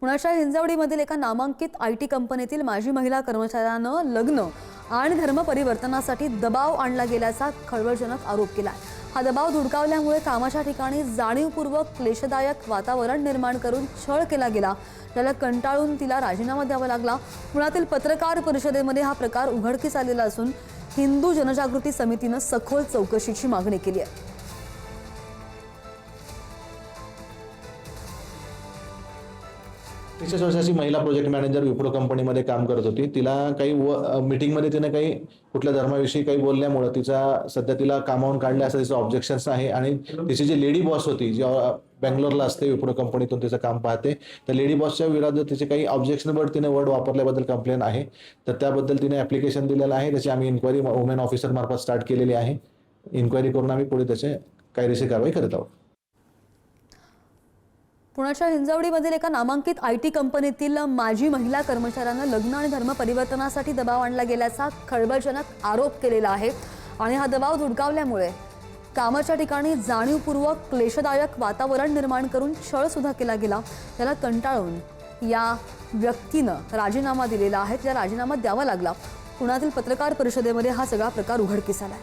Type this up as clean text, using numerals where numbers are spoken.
पुण्याच्या हिंजवडीमधील एका नामांकित IT कंपनीतील माजी महिला कर्मचाऱ्यानं लग्न आणि धर्म परिवर्तनासाठी दबाव आणला गेल्याचा खळबळजनक आरोप केला। हा दबाव धुडकावल्यामुळे कामाच्या ठिकाणी जाणीवपूर्वक क्लेशदायक वातावरण निर्माण करून छळ केला गेला। त्याला कंटाळून तिला राजीनामा द्यावा लागला। पुण्यातील पत्रकार परिषदेमध्ये हा प्रकार उघडकीस आलेला असून हिंदू जनजागृती समितीने सखोल चौकशीची मागणी केली आहे। 33 वर्षाची महिला प्रोजेक्ट मॅनेजर विप्रो कंपनीमध्ये काम करत होती। तिला काही मीटिंगमध्ये तिने काही कुठल्या धर्माविषयी काही बोलल्यामुळे सध्या तिला कामावून काढले असं तिचं ऑब्जेक्शन्स आहे। आणि तिची जी लेडी बॉस होती, जी बेंगलोरला असते, विप्रो कंपनीतून तिचं काम पाहते, त्या लेडी बॉसच्या विरोधात तिचे काही ऑब्जेक्शनेबल तिने वर्ड वापरल्याबद्दल कंप्लेंट आहे। तर त्याबद्दल तिने ॲप्लिकेशन दिलेलं आहे। त्याची आम्ही इन्क्वायरी वुमेन ऑफिसर मार्फत स्टार्ट केलेली आहे। इन्क्वायरी करून आम्ही पुढे त्याचे कायदेशीर कारवाई करत आहोत। पुण्याच्या हिंजवडीमधील एका नामांकित IT कंपनीतील माजी महिला कर्मचाऱ्यानं लग्न आणि धर्म परिवर्तनासाठी दबाव आणला गेल्याचा खळबळजनक आरोप केलेला आहे। आणि हा दबाव धुडकावल्यामुळे कामाच्या ठिकाणी जाणीवपूर्वक क्लेशदायक वातावरण निर्माण करून छळ सुद्धा केला गेला। त्याला कंटाळून या व्यक्तीनं राजीनामा दिलेला आहे। त्या राजीनामा द्यावा लागला। पुण्यातील पत्रकार परिषदेमध्ये हा सगळा प्रकार उघडकीस आला।